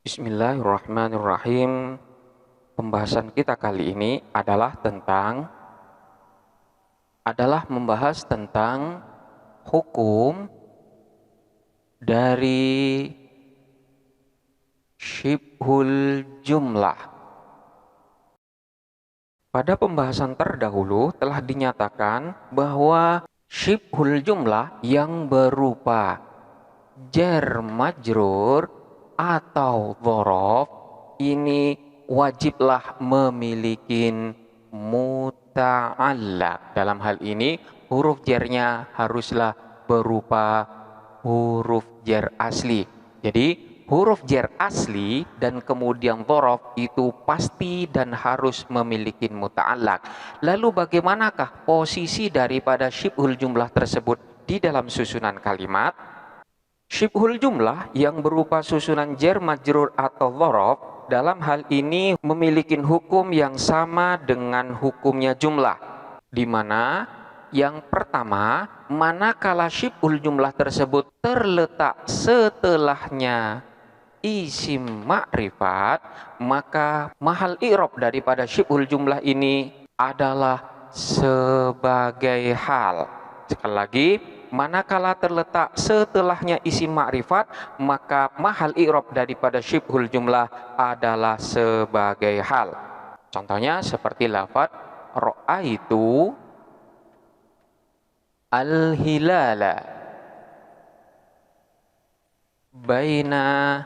Bismillahirrahmanirrahim. Pembahasan kita kali ini adalah membahas tentang hukum dari syibhul jumlah. Pada pembahasan terdahulu telah dinyatakan bahwa syibhul jumlah yang berupa jar majrur atau dzaraf ini wajiblah memiliki muta'allaq. Dalam hal ini huruf jarnya haruslah berupa huruf jar asli. Jadi huruf jar asli dan kemudian dzaraf itu pasti dan harus memiliki muta'allaq. Lalu bagaimanakah posisi daripada syibhul jumlah tersebut di dalam susunan kalimat? Syibhul jumlah yang berupa susunan jar majrur atau dzaraf dalam hal ini memiliki hukum yang sama dengan hukumnya jumlah, di mana yang pertama, manakala syibhul jumlah tersebut terletak setelahnya isim ma'rifat, maka mahal i'rab daripada syibhul jumlah ini adalah sebagai hal. Sekali lagi, manakala terletak setelahnya isim ma'rifat, maka mahal i'rab daripada syibhul jumlah adalah sebagai hal. Contohnya seperti lafaz ra'aitu al-hilala baina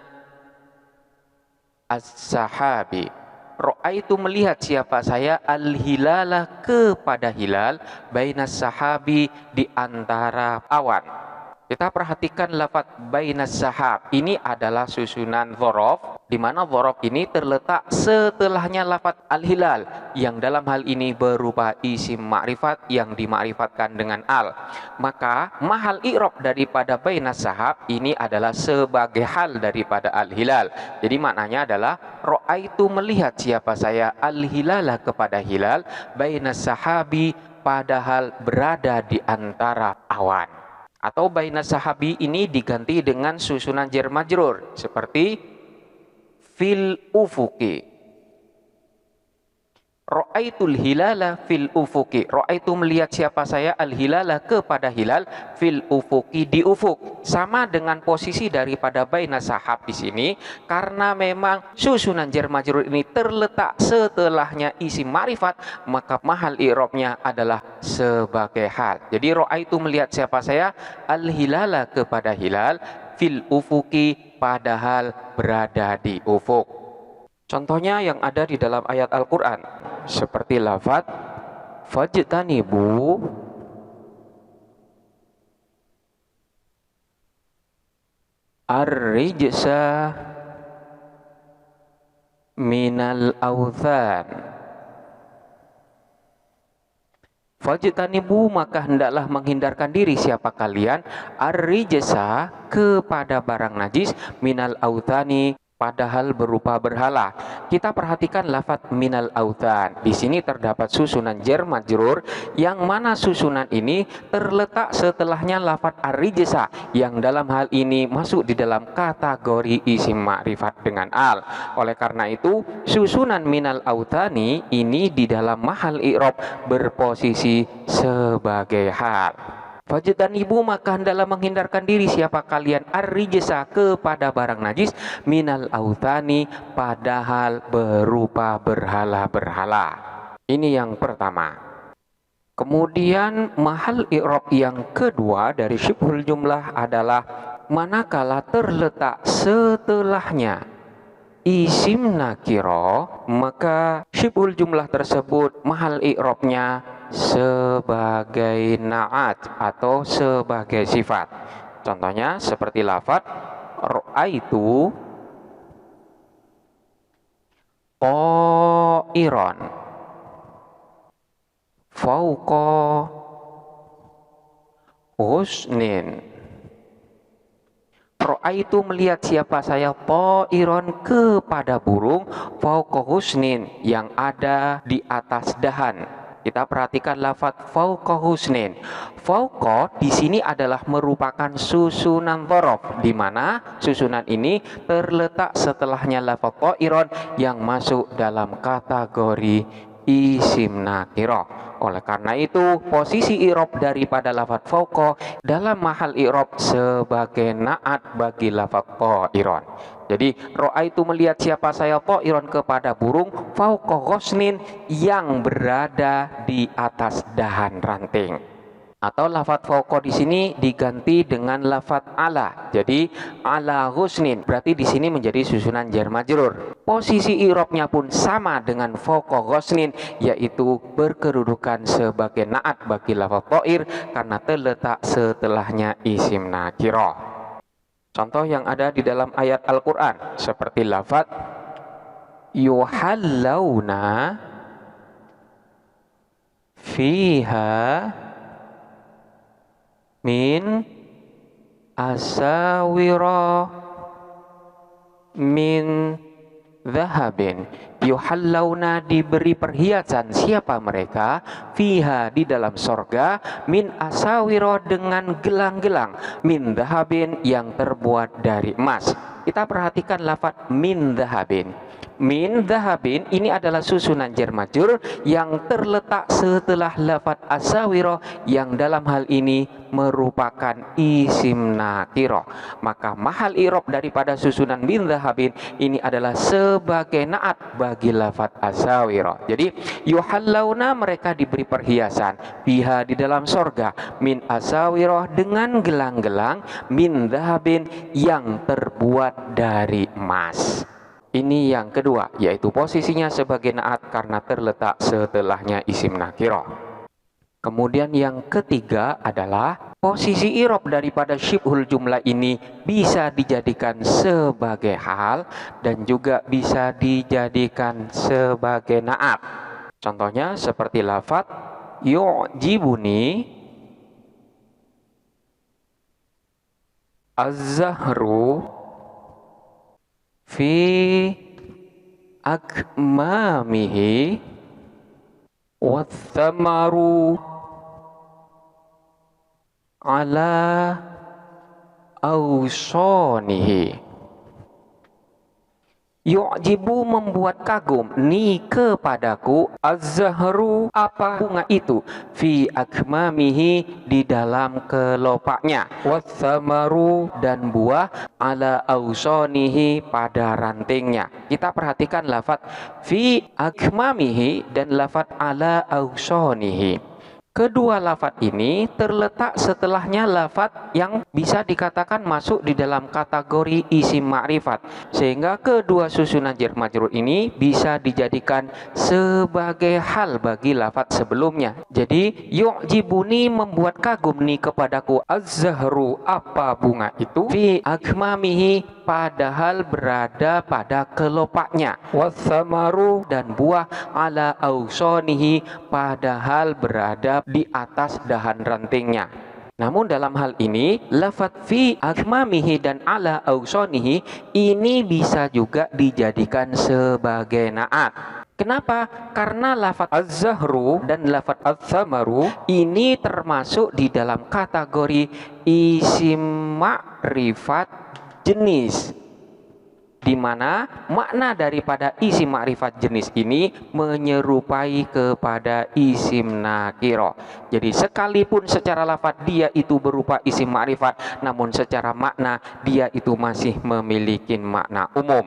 as-sahabi. Ra'aitu melihat siapa saya, al-hilala kepada hilal, bainas sahabi di antara awan. Kita perhatikan lafaz bainas sahab. Ini adalah susunan dzaraf, di mana dzaraf ini terletak setelahnya lafaz al-hilal yang dalam hal ini berupa isim ma'rifat yang dimakrifatkan dengan al. Maka mahal i'rab daripada bainas sahab ini adalah sebagai hal daripada al-hilal. Jadi maknanya adalah ra'aitu melihat siapa saya, al-hilala kepada hilal, bainas sahabi padahal berada di antara awan. Atau bainas sahabi ini diganti dengan susunan jar majrur seperti fil ufuki. Ra'aitul hilala fil ufuki. Ra'aitu melihat siapa saya, al-hilala kepada hilal, fil ufuki di ufuk. Sama dengan posisi daripada bainas sahab di sini, karena memang susunan jar majrur ini terletak setelahnya isim ma'rifat, maka mahal i'rabnya adalah sebagai hal. Jadi ra'aitu melihat siapa saya, al-hilala kepada hilal, fil ufuki padahal berada di ufuk. Contohnya yang ada di dalam ayat Al-Quran seperti lafaz fajtanibu ar-rijsa minal authan. Fajtanibu maka hendaklah menghindarkan diri siapa kalian, ar-rijsa kepada barang najis, minal authani padahal berupa berhala. Kita perhatikan lafaz minal authan. Di sini terdapat susunan jar majrur yang mana susunan ini terletak setelahnya lafaz ar-rijsa yang dalam hal ini masuk di dalam kategori isim ma'rifat dengan al. Oleh karena itu, susunan minal authani ini di dalam mahal i'rab berposisi sebagai hal. Fajtanibu maka hendaklah menghindarkan diri siapa kalian, ar-rijsa kepada barang najis, minal authani padahal berupa berhala-berhala. Ini yang pertama. Kemudian mahal i'rab yang kedua dari syibhul jumlah adalah manakala terletak setelahnya isim nakiro, maka syibhul jumlah tersebut mahal i'rabnya sebagai na'at atau sebagai sifat. Contohnya seperti lafaz ra'aitu ta'iran fauqa husnin. Ra'aitu melihat siapa saya, ta'iran kepada burung, fauqa husnin yang ada di atas dahan. Kita perhatikan lafaz fauqa husnin. Fauqa di sini adalah merupakan susunan dzaraf, di mana susunan ini terletak setelahnya lafaz dha'iron yang masuk dalam kategori isim nakirah. Oleh karena itu, posisi i'rab daripada lafaz fauqa dalam mahal i'rab sebagai na'at bagi lafaz dha'iron. Jadi, ro'aitu melihat siapa saya dha'iron kepada burung fauqa ghusnin yang berada di atas dahan ranting. Atau lafadz fauqa di sini diganti dengan lafadz ala. Jadi ala ghusnin berarti di sini menjadi susunan jar majrur. Posisi i'rabnya pun sama dengan fauqa ghusnin, yaitu berkedudukan sebagai na'at bagi lafadz dhair karena terletak setelahnya isim nakirah. Contoh yang ada di dalam ayat Al-Qur'an seperti lafadz yuhallawna fiha min asawira min zahabin. Yuhallawna diberi perhiasan siapa mereka? Fiha di dalam sorga, min asawira dengan gelang-gelang, min zahabin yang terbuat dari emas. Kita perhatikan lafaz min zahabin. Min zahabin ini adalah susunan jar majrur yang terletak setelah lafaz asawira yang dalam hal ini merupakan isim nakirah. Maka mahal i'rab daripada susunan min zahabin ini adalah sebagai na'at bagi lafaz asawira. Jadi yuhallawna mereka diberi perhiasan biha di dalam sorga min asawira dengan gelang-gelang min zahabin yang terbuat dari emas. Ini yang kedua, yaitu posisinya sebagai na'at karena terletak setelahnya isim nakirah. Kemudian yang ketiga adalah posisi i'rab daripada syibhul jumlah ini bisa dijadikan sebagai hal dan juga bisa dijadikan sebagai na'at. Contohnya seperti lafaz yu'jibuni az-zahru fi akmamihi wathamaru ala awsonihi. Yu'jibu membuat kagum ni kepadaku az-zahru apa bunga itu fi akmamihi di dalam kelopaknya wathamaru dan buah ala awsonihi pada rantingnya. Kita perhatikan lafaz fi akmamihi dan lafaz ala awsonihi. Kedua lafaz ini terletak setelahnya lafaz yang bisa dikatakan masuk di dalam kategori isim ma'rifat, sehingga kedua susunan jar majrur ini bisa dijadikan sebagai hal bagi lafaz sebelumnya. Jadi yu'jibuni membuat kagum nih kepadaku az-zahru apa bunga itu fi akmamihi padahal berada pada kelopaknya wathamaru dan buah ala awsonihi padahal berada di atas dahan rantingnya. Namun dalam hal ini lafaz fi akmamihi dan ala awsonihi ini bisa juga dijadikan sebagai na'at. Kenapa? Karena lafaz az-zahru dan lafaz az-zamaru ini termasuk di dalam kategori isim ma'rifat jenis, di mana makna daripada isim ma'rifat jenis ini menyerupai kepada isim nakirah. Jadi sekalipun secara lafaz dia itu berupa isim ma'rifat, namun secara makna dia itu masih memiliki makna umum.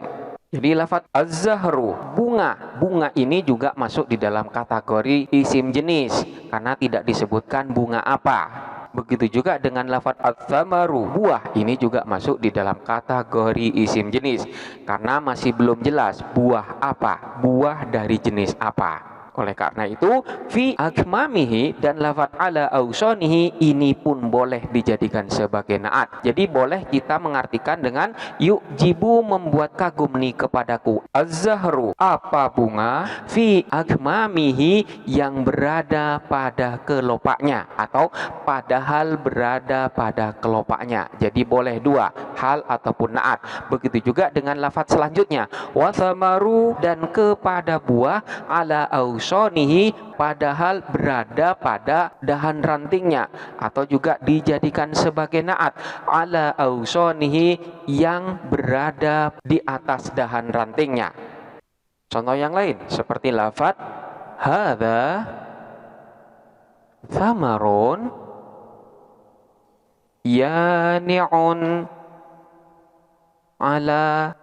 Jadi lafaz az-zahru bunga ini juga masuk di dalam kategori isim jenis karena tidak disebutkan bunga apa. Begitu juga dengan lafaz az-zamaru buah ini juga masuk di dalam kategori isim jenis karena masih belum jelas buah apa, buah dari jenis apa. Oleh karena itu fi akmamihi dan lafaz ala awsonihi ini pun boleh dijadikan sebagai na'at. Jadi boleh kita mengartikan dengan yu'jibu membuat kagum nih kepadaku az-zahru apa bunga fi akmamihi yang berada pada kelopaknya atau padahal berada pada kelopaknya. Jadi boleh dua, hal ataupun na'at. Begitu juga dengan lafaz selanjutnya wathamaru dan kepada buah ala awsonihi ausonihi, padahal berada pada dahan rantingnya, atau juga dijadikan sebagai naat, ala ausonihi, yang berada di atas dahan rantingnya. Contoh yang lain seperti lafaz hadza thamarun yani'un ala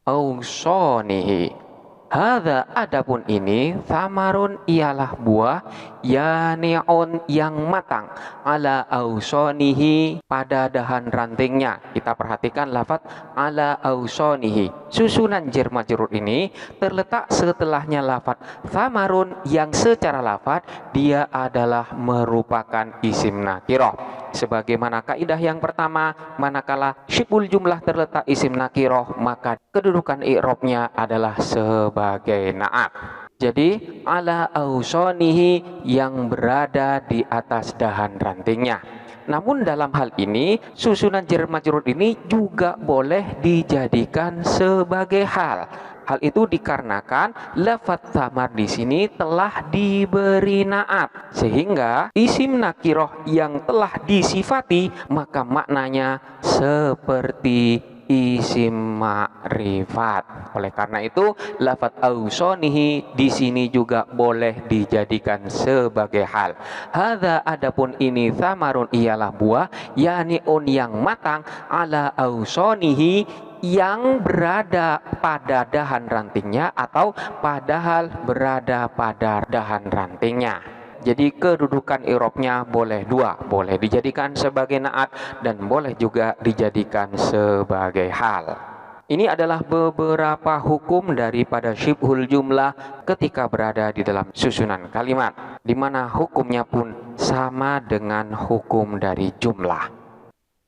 ausonihi. Hadza, adapun ini, thamarun, ialah buah, yani'un, yang matang, ala ausonihi, pada dahan rantingnya. Kita perhatikan lafaz ala ausonihi. Susunan jar majrur ini terletak setelahnya lafaz thamarun, yang secara lafaz dia adalah merupakan isim nakirah. Sebagaimana kaidah yang pertama, manakala syibhul jumlah terletak isim nakirah, maka kedudukan i'rabnya adalah sebagai na'at. Jadi ala ausonihi, yang berada di atas dahan rantingnya. Namun dalam hal ini susunan jar majrur ini juga boleh dijadikan sebagai hal. Hal itu dikarenakan lafaz thamar di sini telah diberi naat, sehingga isim nakiroh yang telah disifati maka maknanya seperti isim ma'rifat. Oleh karena itu lafaz ausonihi di sini juga boleh dijadikan sebagai hal. Hadza, adapun ini, thamarun, ialah buah, yani'un, yang matang, ala ausonihi, yang berada pada dahan rantingnya, atau padahal berada pada dahan rantingnya. Jadi kedudukan i'rabnya boleh dua, boleh dijadikan sebagai naat dan boleh juga dijadikan sebagai hal. Ini adalah beberapa hukum daripada syibhul jumlah ketika berada di dalam susunan kalimat, di mana hukumnya pun sama dengan hukum dari jumlah.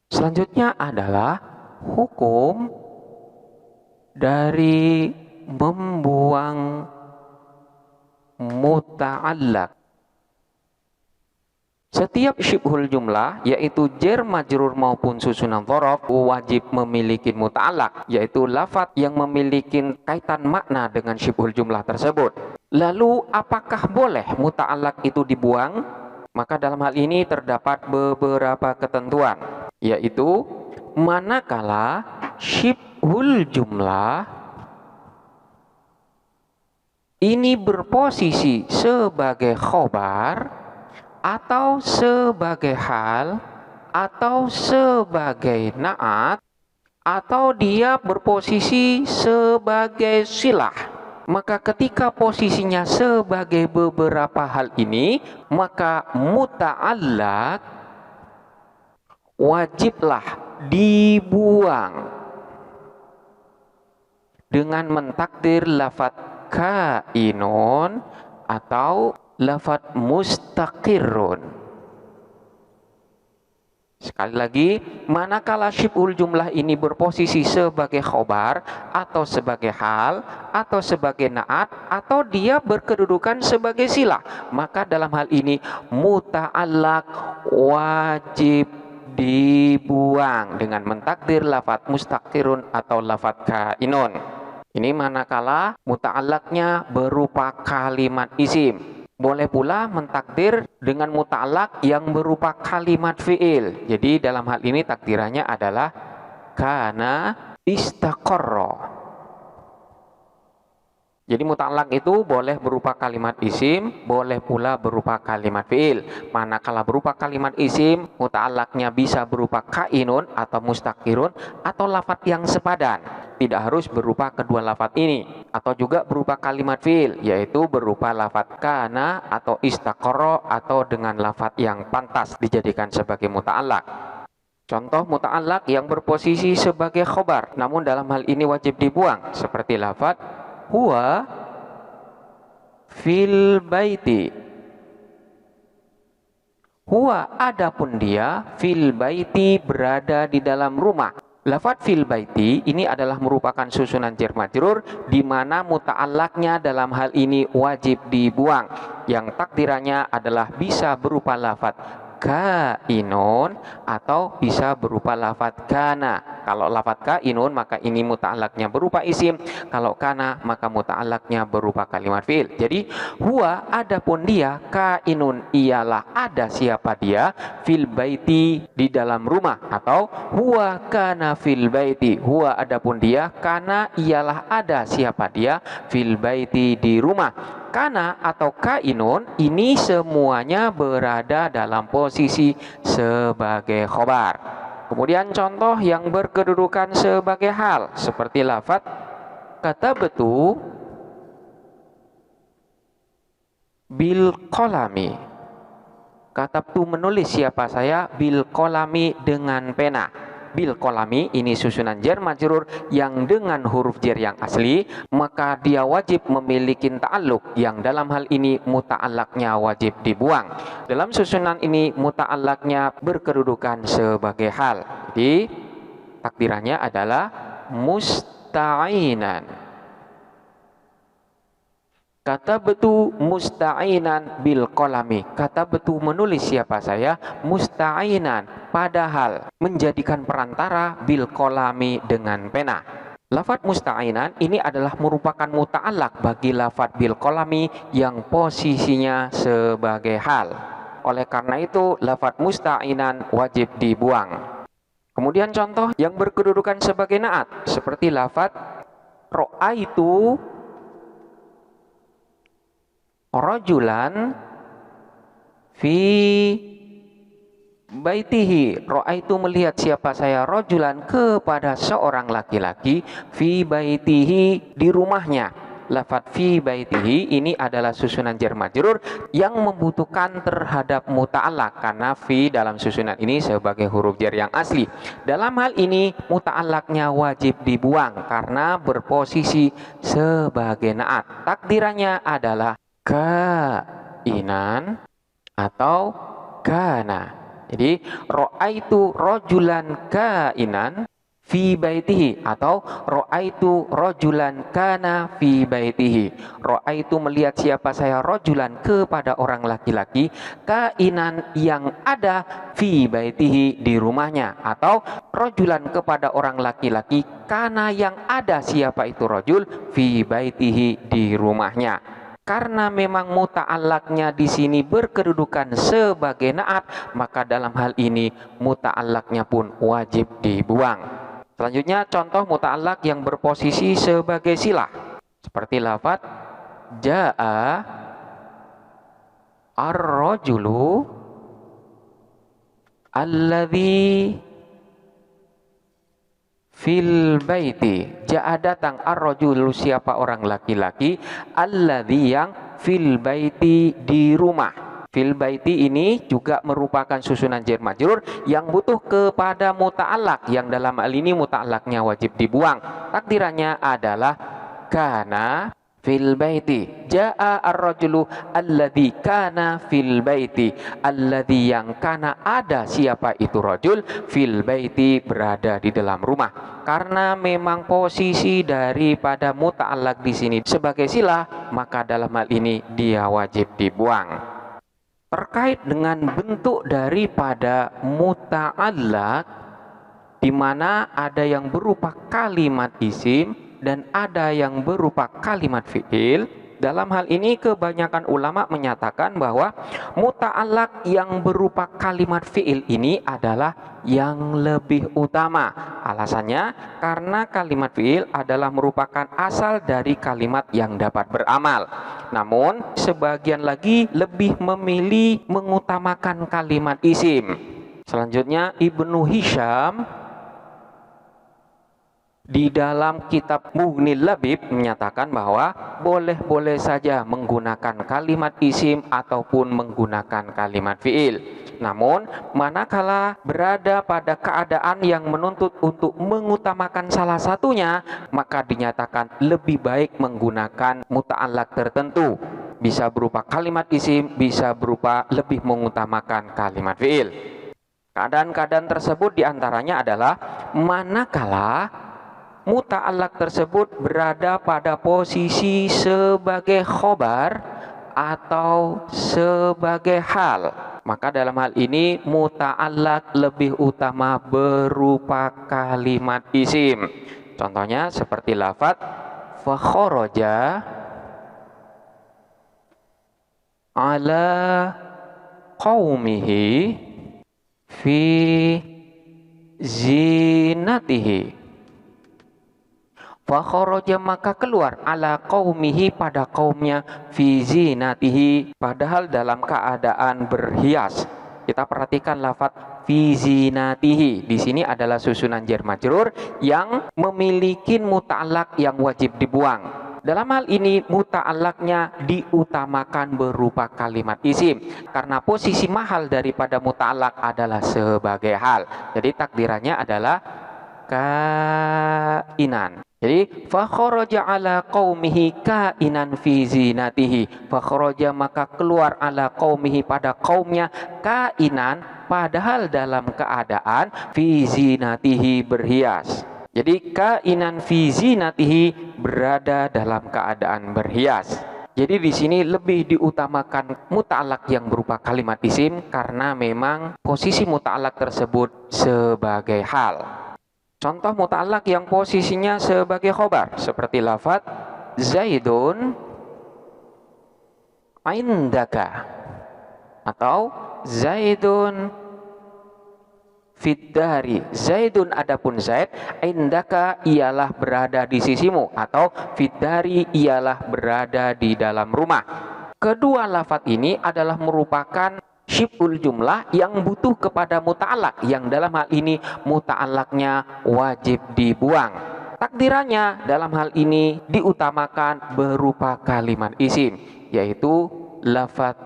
Selanjutnya adalah hukum dari membuang muta'allaq. Setiap syibhul jumlah, yaitu jar majrur maupun susunan dzaraf, wajib memiliki muta'allaq, yaitu lafaz yang memiliki kaitan makna dengan syibhul jumlah tersebut. Lalu apakah boleh muta'allaq itu dibuang? Maka dalam hal ini terdapat beberapa ketentuan, yaitu manakala syibhul jumlah ini berposisi sebagai khobar, atau sebagai hal, atau sebagai naat, atau dia berposisi sebagai silah. Maka ketika posisinya sebagai beberapa hal ini, maka muta'allaq wajiblah dibuang dengan mentakdir lafaz kainun atau lafaz mustaqirrun. Sekali lagi, manakala syibhul jumlah ini berposisi sebagai khobar, atau sebagai hal, atau sebagai naat, atau dia berkedudukan sebagai silah, maka dalam hal ini muta'allaq wajib dibuang dengan mentakdir lafaz mustaqirrun atau lafaz kainun. Ini manakala muta'allaqnya berupa kalimat isim. Boleh pula mentakdir dengan muta'allaq yang berupa kalimat fi'il. Jadi dalam hal ini takdirannya adalah kana istaqarra. Jadi muta'allaq itu boleh berupa kalimat isim, boleh pula berupa kalimat fi'il. Manakala berupa kalimat isim, muta'allaqnya bisa berupa kainun atau mustaqirun atau lafaz yang sepadan. Tidak harus berupa kedua lafaz ini, atau juga berupa kalimat fi'il, yaitu berupa lafaz kana atau istaqarra, atau dengan lafaz yang pantas dijadikan sebagai muta'allaq. Contoh muta'allaq yang berposisi sebagai khobar, namun dalam hal ini wajib dibuang, seperti lafaz huwa fil baiti. Huwa, adapun dia, fil baiti, berada di dalam rumah. Lafaz fil baiti ini adalah merupakan susunan jar majrur di mana muta'allaqnya dalam hal ini wajib dibuang, yang takdirannya adalah bisa berupa lafaz kainun atau bisa berupa lafadz kana. Kalau lafadz kainun maka ini muta'allaqnya berupa isim, kalau kana maka muta'allaqnya berupa kalimat fi'il. Jadi huwa adapun dia, kainun ialah ada siapa dia, fil baiti di dalam rumah, atau huwa kana fil baiti, huwa adapun dia, kana ialah ada siapa dia, fil baiti di rumah. Kana atau kainun ini semuanya berada dalam posisi sebagai khobar. Kemudian contoh yang berkedudukan sebagai hal seperti lafadz katabtu bil qalami. Katabtu menulis siapa saya, bil qalami dengan pena. Bil qalami ini susunan jar majrur yang dengan huruf jar yang asli, maka dia wajib memiliki ta'alluq yang dalam hal ini muta'allaqnya wajib dibuang. Dalam susunan ini muta'allaqnya berkedudukan sebagai hal. Jadi takdirannya adalah musta'inan. Katabtu musta'inan bil qalami. Katabtu menulis siapa saya, musta'inan padahal menjadikan perantara bil qalami dengan pena. Lafadz musta'inan ini adalah merupakan muta'allaq bagi lafadz bil qalami yang posisinya sebagai hal. Oleh karena itu lafadz musta'inan wajib dibuang. Kemudian contoh yang berkedudukan sebagai naat seperti lafadz ra'aitu rajulan fi baitihi. Ra'aitu melihat siapa saya, rajulan kepada seorang laki-laki, fi baitihi di rumahnya. Lafadz fi baitihi ini adalah susunan jar majrur yang membutuhkan terhadap muta'allaq karena fi dalam susunan ini sebagai huruf jar yang asli. Dalam hal ini muta'allaqnya wajib dibuang karena berposisi sebagai naat. Takdirannya adalah kainan atau kana. Jadi ra'aitu rajulan kainan fi baitihi atau ra'aitu rajulan kana fi baitihi. Ra'aitu melihat siapa saya, rajulan kepada orang laki-laki, kainan yang ada fi baitihi di rumahnya, atau rajulan kepada orang laki-laki kana yang ada siapa itu rajul fi baitihi di rumahnya. Karena memang muta'allaqnya di sini berkedudukan sebagai naat, maka dalam hal ini muta'allaqnya pun wajib dibuang. Selanjutnya contoh muta'allaq yang berposisi sebagai silah seperti lafadz jaa ar-rajulu alladzi fil baiti. Jaa datang ar-rajulu siapa orang laki-laki, alladzi yang fil baiti di rumah. Fil baiti ini juga merupakan susunan jar majrur yang butuh kepada muta'allaq yang dalam hal ini muta'allaqnya wajib dibuang. Takdirannya adalah kana fil baiti. Jaa ar-rajulu alladzi kana fil baiti. Alladzi yang kana ada siapa itu rajul fil baiti berada di dalam rumah. Karena memang posisi daripada muta'allaq di sini sebagai silah, maka dalam hal ini dia wajib dibuang. Terkait dengan bentuk daripada muta'allaq, di mana ada yang berupa kalimat isim dan ada yang berupa kalimat fi'il. Dalam hal ini kebanyakan ulama menyatakan bahwa muta'allaq yang berupa kalimat fi'il ini adalah yang lebih utama. Alasannya karena kalimat fi'il adalah merupakan asal dari kalimat yang dapat beramal. Namun sebagian lagi lebih memilih mengutamakan kalimat isim. Selanjutnya Ibnu Hisham di dalam kitab Mughnil Labib menyatakan bahwa boleh-boleh saja menggunakan kalimat isim ataupun menggunakan kalimat fi'il. Namun manakala berada pada keadaan yang menuntut untuk mengutamakan salah satunya, maka dinyatakan lebih baik menggunakan muta'allaq tertentu. Bisa berupa kalimat isim, bisa berupa lebih mengutamakan kalimat fi'il. Keadaan-keadaan tersebut diantaranya adalah manakala muta'allaq tersebut berada pada posisi sebagai khobar atau sebagai hal. Maka dalam hal ini muta'allaq lebih utama berupa kalimat isim. Contohnya seperti lafadz fa kharaja ala qaumihi fi zinatihi. Fa kharaja maka keluar ala qaumihi pada kaumnya fi zinatihi padahal dalam keadaan berhias. Kita perhatikan lafaz fi zinatihi. Di sini adalah susunan jar majrur yang memiliki muta'allaq yang wajib dibuang. Dalam hal ini muta'allaqnya diutamakan berupa kalimat isim karena posisi mahal daripada muta'allaq adalah sebagai hal. Jadi takdirannya adalah kainan. Jadi fa kharaja ala qaumihi kainan fi zinatihi. Fa kharaja maka keluar ala qaumihi pada kaumnya kainan padahal dalam keadaan fi zinatihi berhias. Jadi kainan fi zinatihi berada dalam keadaan berhias. Jadi di sini lebih diutamakan muta'allaq yang berupa kalimat isim karena memang posisi muta'allaq tersebut sebagai hal. Contoh muta'allaq yang posisinya sebagai khobar seperti lafadz Zaidun indaka atau Zaidun fiddari. Zaidun adapun Zaid, indaka ialah berada di sisimu atau fiddari ialah berada di dalam rumah. Kedua lafadz ini adalah merupakan syibhul jumlah yang butuh kepada muta'allaq yang dalam hal ini muta'allaqnya wajib dibuang. Takdirannya dalam hal ini diutamakan berupa kalimat isim yaitu lafadz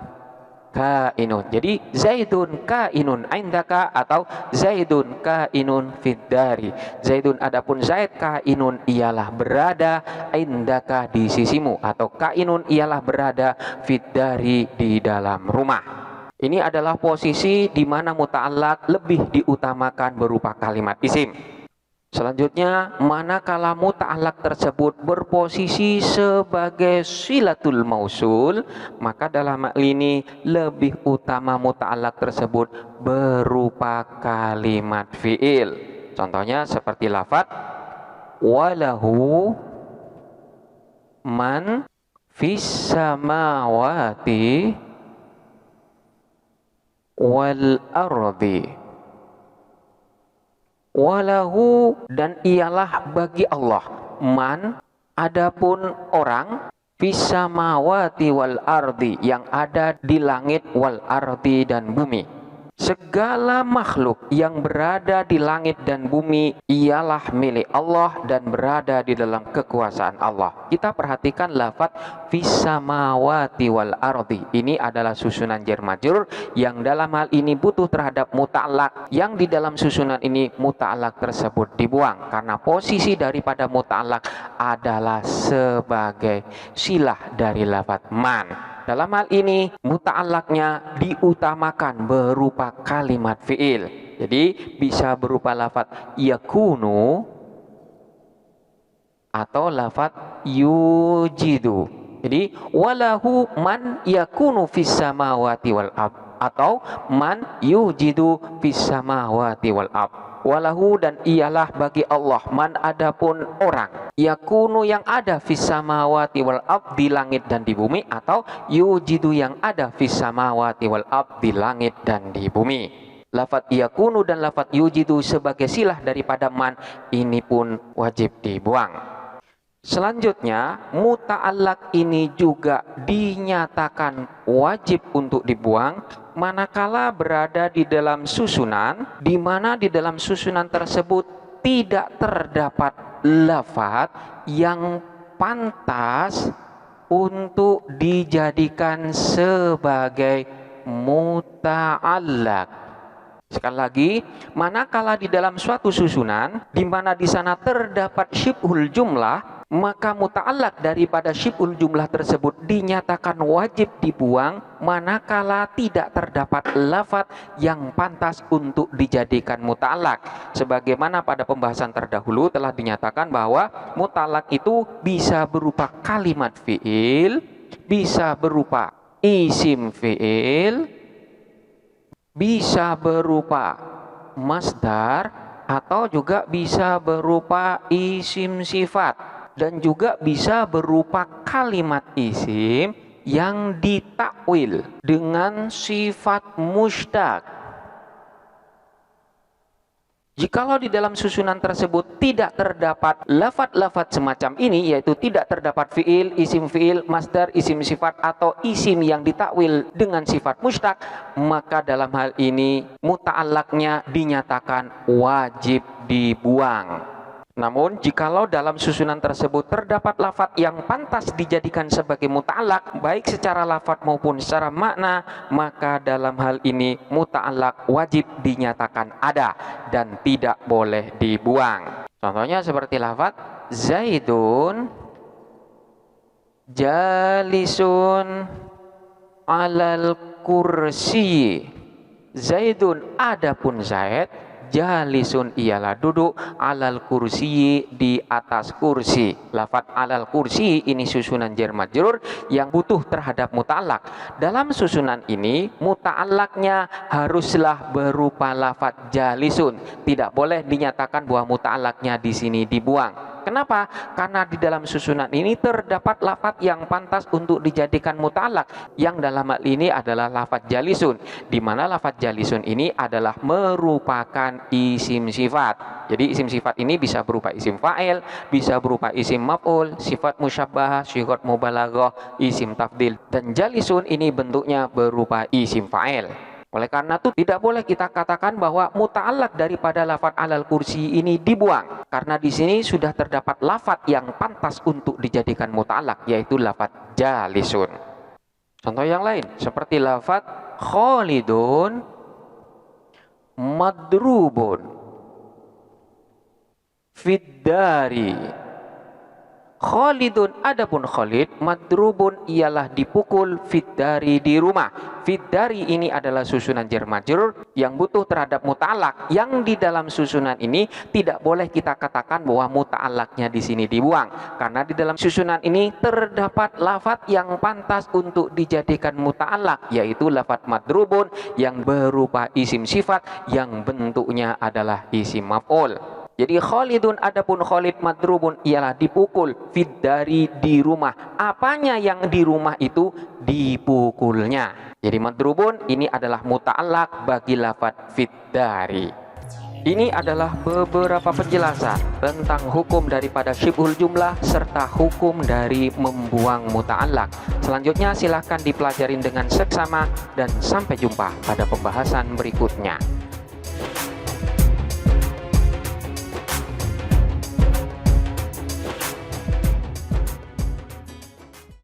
kainun. Jadi Zaidun kainun indaka atau Zaidun kainun fiddari. Zaidun adapun Zaid kainun ialah berada indaka di sisimu atau kainun ialah berada fiddari di dalam rumah. Ini adalah posisi di mana muta'allaq lebih diutamakan berupa kalimat isim. Selanjutnya, manakala muta'allaq tersebut berposisi sebagai silatul mausul, maka dalam hal ini lebih utama muta'allaq tersebut berupa kalimat fi'il. Contohnya seperti lafadz walahu man fis samawati wal ardi. Walahu dan ialah bagi Allah man adapun orang fis samawati wal ardi yang ada di langit wal ardi dan bumi. Segala makhluk yang berada di langit dan bumi ialah milik Allah dan berada di dalam kekuasaan Allah. Kita perhatikan lafadz fis samawati wal ardi. Ini adalah susunan jar majrur yang dalam hal ini butuh terhadap muta'allaq yang di dalam susunan ini muta'allaq tersebut dibuang karena posisi daripada muta'allaq adalah sebagai silah dari lafadz man. Dalam hal ini muta'allaqnya diutamakan berupa kalimat fi'il. Jadi bisa berupa lafadz yakunu atau lafadz yujidu. Jadi walahu man yakunu fis samawati wal ard atau man yujidu fis samawati wal ard. Walahu dan ialah bagi Allah man adapun orang yakunu yang ada fis samawati wal ard di langit dan di bumi atau yujidu yang ada fis samawati wal ard di langit dan di bumi. Lafadz yakunu dan lafadz yujidu sebagai silah daripada man ini pun wajib dibuang. Selanjutnya muta'allaq ini juga dinyatakan wajib untuk dibuang manakala berada di dalam susunan di mana di dalam susunan tersebut tidak terdapat lafadz yang pantas untuk dijadikan sebagai muta'allaq. Sekali lagi, manakala di dalam suatu susunan di mana di sana terdapat syibhul jumlah, maka muta'allaq daripada syibhul jumlah tersebut dinyatakan wajib dibuang manakala tidak terdapat lafadz yang pantas untuk dijadikan muta'allaq. Sebagaimana pada pembahasan terdahulu telah dinyatakan bahwa muta'allaq itu bisa berupa kalimat fi'il, bisa berupa isim fi'il, bisa berupa masdar atau juga bisa berupa isim sifat dan juga bisa berupa kalimat isim yang ditakwil dengan sifat mushtaq. Jikalau di dalam susunan tersebut tidak terdapat lafadz-lafadz semacam ini, yaitu tidak terdapat fiil, masdar, isim sifat atau isim yang ditakwil dengan sifat mushtaq, maka dalam hal ini muta'allaqnya dinyatakan wajib dibuang. Namun jikalau dalam susunan tersebut terdapat lafadz yang pantas dijadikan sebagai muta'allaq baik secara lafadz maupun secara makna, maka dalam hal ini muta'allaq wajib dinyatakan ada dan tidak boleh dibuang. Contohnya seperti lafadz Zaidun jalisun alal kursi. Zaidun, adapun Zaid, jalisun ialah duduk, alal kursi di atas kursi. Lafadz alal kursi ini susunan jar majrur yang butuh terhadap muta'allaq. Dalam susunan ini muta'allaqnya haruslah berupa lafadz jalisun. Tidak boleh dinyatakan bahwa muta'allaqnya di sini dibuang. Kenapa? Karena di dalam susunan ini terdapat lafadz yang pantas untuk dijadikan muta'allaq, yang dalam hal ini adalah lafadz jalisun, di mana lafadz jalisun ini adalah merupakan isim sifat. Jadi isim sifat ini bisa berupa isim fa'il, bisa berupa isim maf'ul, sifat musyabbahah, sifat mubalaghah, isim tafdil, dan jalisun ini bentuknya berupa isim fa'il. Oleh karena itu tidak boleh kita katakan bahwa muta'allaq daripada lafadz alal kursi ini dibuang, karena di sini sudah terdapat lafadz yang pantas untuk dijadikan muta'allaq, yaitu lafadz jalisun. Contoh yang lain seperti lafadz Khalidun madrubun fiddari. Khalidun, adapun Khalid, madrubun ialah dipukul, fiddari di rumah. Fiddari ini adalah susunan jar majrur yang butuh terhadap muta'allaq, yang di dalam susunan ini tidak boleh kita katakan bahwa muta'allaqnya di sini dibuang, karena di dalam susunan ini terdapat lafadz yang pantas untuk dijadikan muta'allaq, yaitu lafadz madrubun yang berupa isim sifat yang bentuknya adalah isim maf'ul. Jadi Khalidun, adapun Khalid, madrubun ialah dipukul, fiddari di rumah. Apanya yang di rumah itu? Dipukulnya. Jadi madrubun ini adalah muta'allaq bagi lafadz fiddari. Ini adalah beberapa penjelasan tentang hukum daripada syibhul jumlah serta hukum dari membuang muta'allaq. Selanjutnya silahkan dipelajarin dengan seksama dan sampai jumpa pada pembahasan berikutnya.